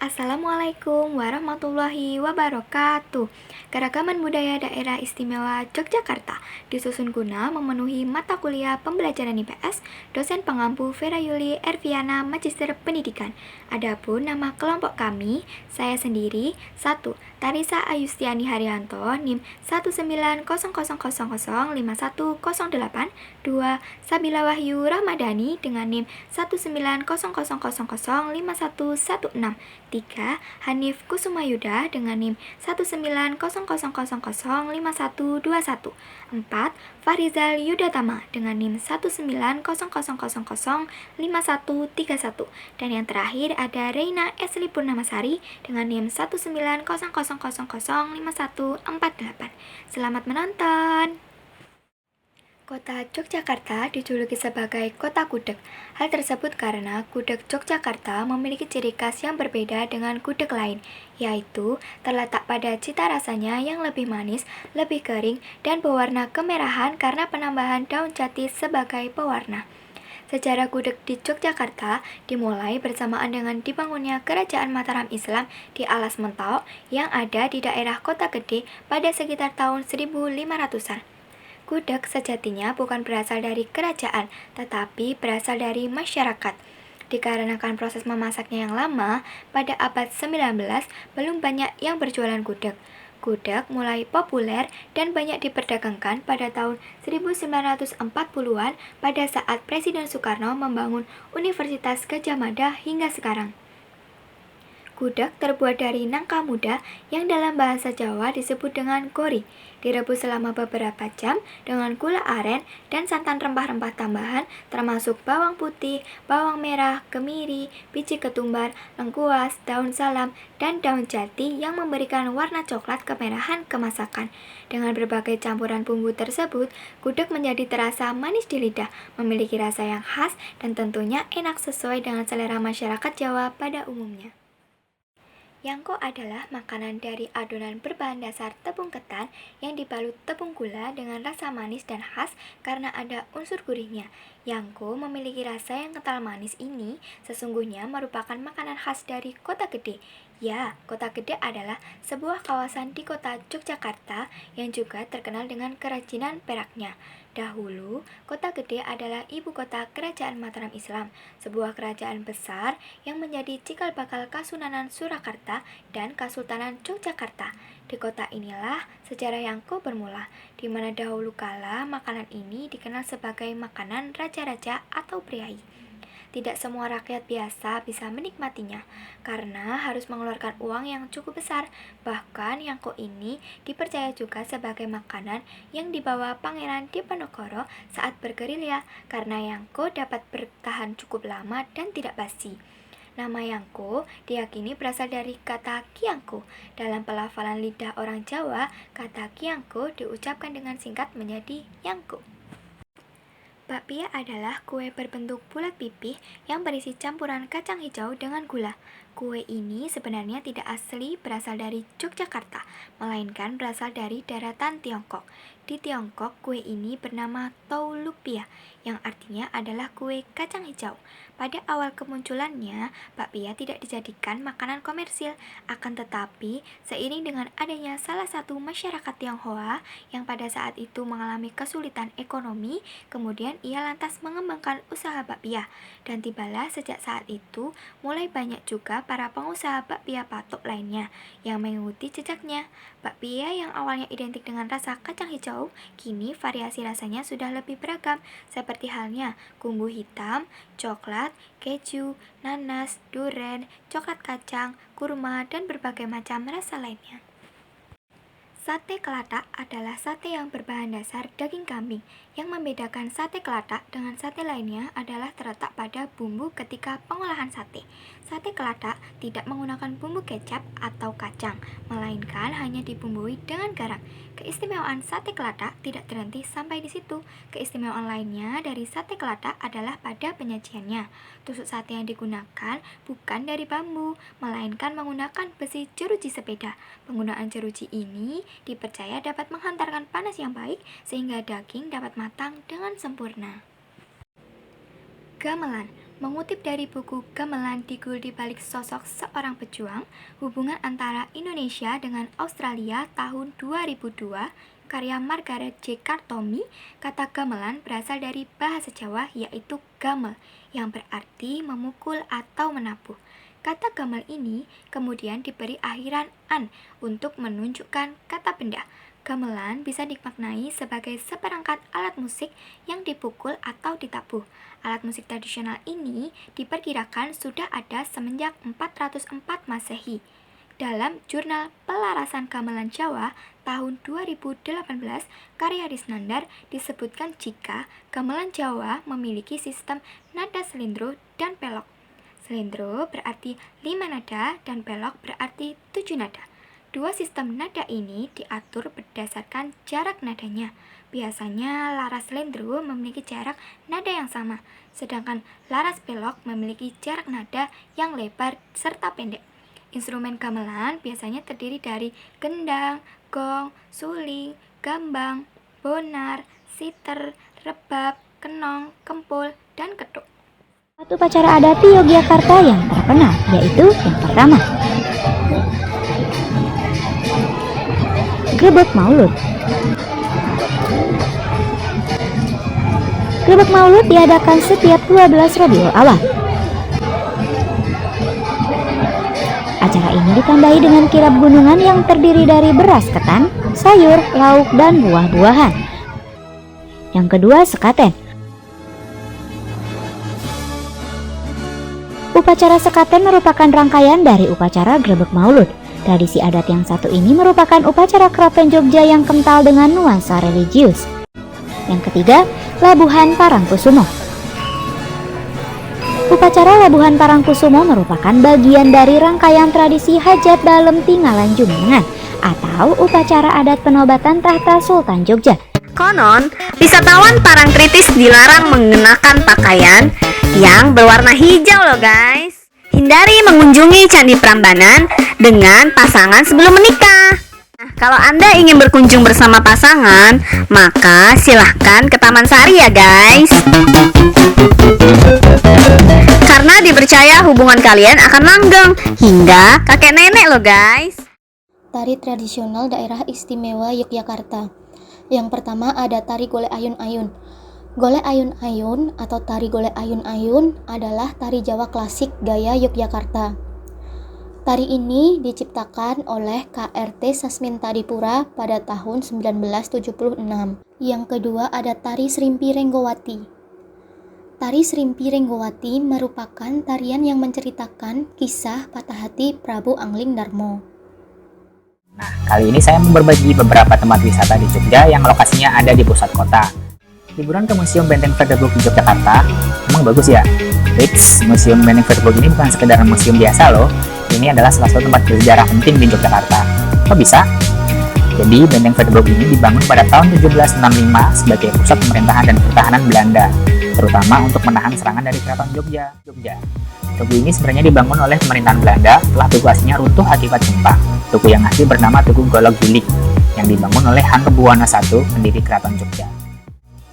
Assalamualaikum warahmatullahi wabarakatuh. Keragaman budaya daerah istimewa Yogyakarta disusun guna memenuhi mata kuliah pembelajaran IPS, dosen pengampu Vera Yuli Erviana Magister Pendidikan. Adapun nama kelompok kami, saya sendiri, 1. Tarisa Ayustiani Haryanto, NIM 190005108, 2. Sabila Wahyu Ramadhani dengan NIM 190005116, 3. Hanif Kusumayuda dengan NIM 1900051, 4. Farizal Yudatama dengan NIM 1900051, dan yang terakhir ada Reina Esli Purnamasari dengan NIM 190005148. Selamat menonton. Kota Yogyakarta dijuluki sebagai Kota Gudeg. Hal tersebut karena gudeg Yogyakarta memiliki ciri khas yang berbeda dengan gudeg lain, yaitu terletak pada cita rasanya yang lebih manis, lebih kering, dan berwarna kemerahan karena penambahan daun jati sebagai pewarna. Sejarah gudeg di Yogyakarta dimulai bersamaan dengan dibangunnya Kerajaan Mataram Islam di Alas Mentau yang ada di daerah Kota Gede pada sekitar tahun 1500-an. Gudeg sejatinya bukan berasal dari kerajaan, tetapi berasal dari masyarakat. Dikarenakan proses memasaknya yang lama, pada abad 19 belum banyak yang berjualan gudeg. Gudeg mulai populer dan banyak diperdagangkan pada tahun 1940-an pada saat Presiden Soekarno membangun Universitas Gadjah Mada hingga sekarang. Gudeg terbuat dari nangka muda yang dalam bahasa Jawa disebut dengan gori. Direbus selama beberapa jam dengan gula aren dan santan rempah-rempah tambahan termasuk bawang putih, bawang merah, kemiri, biji ketumbar, lengkuas, daun salam, dan daun jati yang memberikan warna coklat kemerahan kemasakan. Dengan berbagai campuran bumbu tersebut, gudeg menjadi terasa manis di lidah, memiliki rasa yang khas dan tentunya enak sesuai dengan selera masyarakat Jawa pada umumnya. Yangko adalah makanan dari adonan berbahan dasar tepung ketan yang dibalut tepung gula dengan rasa manis dan khas karena ada unsur gurihnya. Yangko memiliki rasa yang kental manis ini sesungguhnya merupakan makanan khas dari Kota Gede. Ya, Kota Gede adalah sebuah kawasan di kota Yogyakarta yang juga terkenal dengan kerajinan peraknya. Dahulu, Kota Gede adalah ibu kota Kerajaan Mataram Islam, sebuah kerajaan besar yang menjadi cikal bakal Kasunanan Surakarta dan Kesultanan Yogyakarta. Di kota inilah sejarah Yangko bermula, di mana dahulu kala makanan ini dikenal sebagai makanan raja-raja atau priai. Tidak semua rakyat biasa bisa menikmatinya, karena harus mengeluarkan uang yang cukup besar. Bahkan Yangko ini dipercaya juga sebagai makanan yang dibawa Pangeran Diponegoro saat bergerilya, karena Yangko dapat bertahan cukup lama dan tidak basi. Nama Yangko diyakini berasal dari kata Kiangko. Dalam pelafalan lidah orang Jawa, kata Kiangko diucapkan dengan singkat menjadi Yangko. Bakpia adalah kue berbentuk bulat pipih yang berisi campuran kacang hijau dengan gula. Kue ini sebenarnya tidak asli berasal dari Yogyakarta, melainkan berasal dari daratan Tiongkok. Di Tiongkok, kue ini bernama Tou Lupia, yang artinya adalah kue kacang hijau. Pada awal kemunculannya, bakpia tidak dijadikan makanan komersil, akan tetapi seiring dengan adanya salah satu masyarakat Tionghoa yang pada saat itu mengalami kesulitan ekonomi, kemudian ia lantas mengembangkan usaha bakpia, dan tibalah sejak saat itu mulai banyak juga para pengusaha bakpia patok lainnya yang mengikuti jejaknya. Bakpia yang awalnya identik dengan rasa kacang hijau, kini variasi rasanya sudah lebih beragam, seperti halnya kumbu hitam, coklat, keju, nanas, duren, coklat kacang, kurma, dan berbagai macam rasa lainnya. Sate kelatak adalah sate yang berbahan dasar daging kambing. Yang membedakan sate kelatak dengan sate lainnya adalah terletak pada bumbu ketika pengolahan sate. Sate kelatak tidak menggunakan bumbu kecap atau kacang, melainkan hanya dibumbui dengan garam. Keistimewaan sate kelatak tidak terhenti sampai di situ. Keistimewaan lainnya dari sate kelatak adalah pada penyajiannya. Tusuk sate yang digunakan bukan dari bambu, melainkan menggunakan besi jeruji sepeda. Penggunaan jeruji ini dipercaya dapat menghantarkan panas yang baik sehingga daging dapat matang dengan sempurna. Gamelan Mengutip dari buku Gamelan Digul di Balik Sosok Seorang Pejuang, Hubungan Antara Indonesia dengan Australia tahun 2002, karya Margaret J. Kartomi, kata gamelan berasal dari bahasa Jawa yaitu gamel, yang berarti memukul atau menabuh. Kata gamel ini kemudian diberi akhiran an untuk menunjukkan kata benda. Gamelan bisa dimaknai sebagai seperangkat alat musik yang dipukul atau ditabuh. Alat musik tradisional ini diperkirakan sudah ada semenjak 404 Masehi. Dalam jurnal Pelarasan Gamelan Jawa tahun 2018, karya Risnandar disebutkan jika gamelan Jawa memiliki sistem nada selindro dan pelok. Selindro berarti 5 nada dan pelok berarti 7 nada. Dua sistem nada ini diatur berdasarkan jarak nadanya. Biasanya laras selindro memiliki jarak nada yang sama, sedangkan laras pelok memiliki jarak nada yang lebar serta pendek. Instrumen gamelan biasanya terdiri dari gendang, gong, suling, gambang, bonar, siter, rebab, kenong, kempul, dan ketuk. Satu upacara adat di Yogyakarta yang terkenal, yaitu yang pertama, Grebeg Maulud. Grebeg Maulud diadakan setiap 12 Rabiul Awal. Acara ini ditandai dengan kirab gunungan yang terdiri dari beras ketan, sayur, lauk, dan buah-buahan. Yang kedua, sekaten. Upacara sekaten merupakan rangkaian dari upacara Grebeg Maulud. Tradisi adat yang satu ini merupakan upacara Keraton Jogja yang kental dengan nuansa religius. Yang ketiga, Labuhan Parangkusumo. Upacara Labuhan Parangkusumo merupakan bagian dari rangkaian tradisi hajat dalem Tinggalan Jumenengan atau upacara adat penobatan tahta Sultan Jogja. Konon, wisatawan Parangtritis dilarang mengenakan pakaian yang berwarna hijau loh guys. Hindari mengunjungi Candi Prambanan dengan pasangan sebelum menikah. Nah, kalau Anda ingin berkunjung bersama pasangan, maka silahkan ke Taman Sari ya guys. Karena dipercaya hubungan kalian akan langgeng hingga kakek nenek loh guys. Tari tradisional daerah istimewa Yogyakarta. Yang pertama ada tari golek ayun-ayun. Golek ayun-ayun atau tari golek ayun-ayun adalah tari Jawa klasik gaya Yogyakarta. Tari ini diciptakan oleh KRT Sasmintadipura pada tahun 1976. Yang kedua ada tari Srimpi Renggowati. Tari Srimpi Renggowati merupakan tarian yang menceritakan kisah patah hati Prabu Angling Darmo. Nah, kali ini saya mau berbagi beberapa tempat wisata di Jogja yang lokasinya ada di pusat kota. Liburan ke Museum Benteng Verdeburg di Yogyakarta emang bagus ya. Fix, Museum Benteng Verdeburg ini bukan sekedar museum biasa loh. Ini adalah salah satu tempat bersejarah penting di Yogyakarta. Kok bisa? Jadi Benteng Verdeburg ini dibangun pada tahun 1765 sebagai pusat pemerintahan dan pertahanan Belanda, terutama untuk menahan serangan dari Keraton Jogja. Tugu ini sebenarnya dibangun oleh pemerintahan Belanda setelah tugu aslinya runtuh akibat gempa. Tugu yang asli bernama Tugu Golok Gilik yang dibangun oleh Hamengkubuwono I, pendiri Keraton Jogja.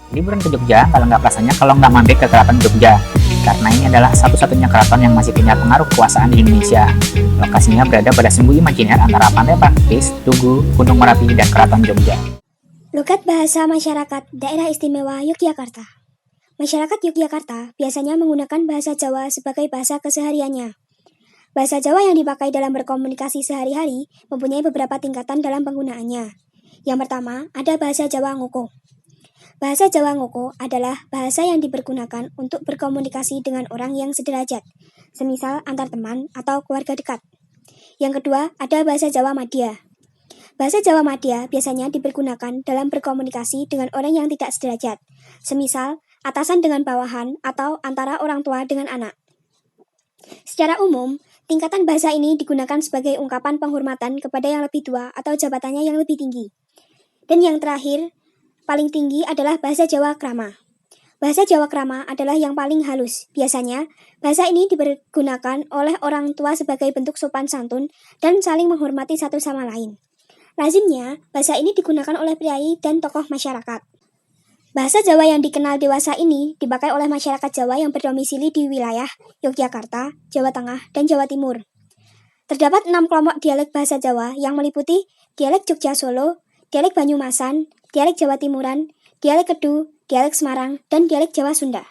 Liburan ke Jogja kalau nggak rasanya kalau nggak mampir ke Keraton Jogja, karena ini adalah satu-satunya keraton yang masih punya pengaruh kekuasaan di Indonesia. Lokasinya berada pada Sembu Imajiner antara Pantai Parangtritis, Tugu, Gunung Merapi, dan Keraton Jogja. Logat bahasa masyarakat Daerah Istimewa Yogyakarta. Masyarakat Yogyakarta biasanya menggunakan bahasa Jawa sebagai bahasa kesehariannya. Bahasa Jawa yang dipakai dalam berkomunikasi sehari-hari mempunyai beberapa tingkatan dalam penggunaannya. Yang pertama, ada bahasa Jawa Ngoko. Bahasa Jawa Ngoko adalah bahasa yang dipergunakan untuk berkomunikasi dengan orang yang sederajat, semisal antar teman atau keluarga dekat. Yang kedua, ada bahasa Jawa Madya. Bahasa Jawa Madya biasanya dipergunakan dalam berkomunikasi dengan orang yang tidak sederajat, semisal atasan dengan bawahan atau antara orang tua dengan anak. Secara umum, tingkatan bahasa ini digunakan sebagai ungkapan penghormatan kepada yang lebih tua atau jabatannya yang lebih tinggi. Dan yang terakhir, paling tinggi adalah bahasa Jawa Krama. Bahasa Jawa Krama adalah yang paling halus. Biasanya, bahasa ini dipergunakan oleh orang tua sebagai bentuk sopan santun dan saling menghormati satu sama lain. Lazimnya, bahasa ini digunakan oleh priai dan tokoh masyarakat. Bahasa Jawa yang dikenal dewasa ini dipakai oleh masyarakat Jawa yang berdomisili di wilayah Yogyakarta, Jawa Tengah, dan Jawa Timur. Terdapat 6 kelompok dialek bahasa Jawa yang meliputi dialek Jogja Solo, dialek Banyumasan, dialek Jawa Timuran, dialek Kedu, dialek Semarang, dan dialek Jawa Sunda.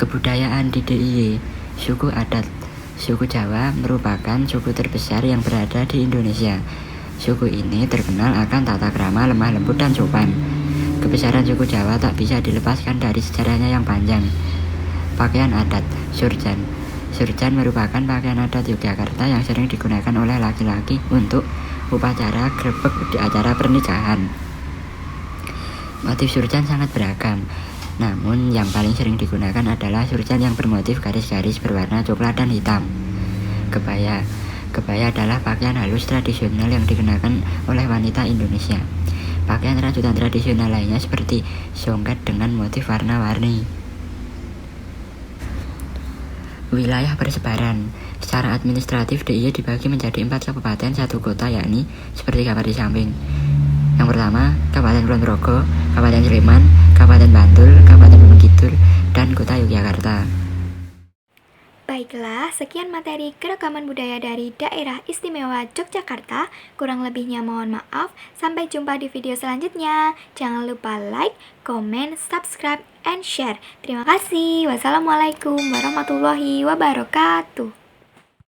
Kebudayaan di DIY, suku adat. Suku Jawa merupakan suku terbesar yang berada di Indonesia. Suku ini terkenal akan tata krama lemah lembut dan sopan. Kebesaran suku Jawa tak bisa dilepaskan dari sejarahnya yang panjang. Pakaian adat, surjan. Surjan merupakan pakaian adat Yogyakarta yang sering digunakan oleh laki-laki untuk upacara grebek di acara pernikahan. Motif surjan sangat beragam, namun yang paling sering digunakan adalah surjan yang bermotif garis-garis berwarna coklat dan hitam. Kebaya. Kebaya adalah pakaian halus tradisional yang dikenakan oleh wanita Indonesia. Pakaian rajutan tradisional lainnya seperti songket dengan motif warna-warni. Wilayah persebaran. Secara administratif DIY dibagi menjadi 4 kabupaten 1 kota, yakni seperti gambar di samping. Yang pertama, Kabupaten Kulon Progo, Kabupaten Sleman, Kabupaten Bantul, Kabupaten Gunung Kidul, dan Kota Yogyakarta. Baiklah, sekian materi keragaman budaya dari Daerah Istimewa Yogyakarta. Kurang lebihnya mohon maaf. Sampai jumpa di video selanjutnya. Jangan lupa like, comment, subscribe, and share. Terima kasih. Wassalamualaikum warahmatullahi wabarakatuh.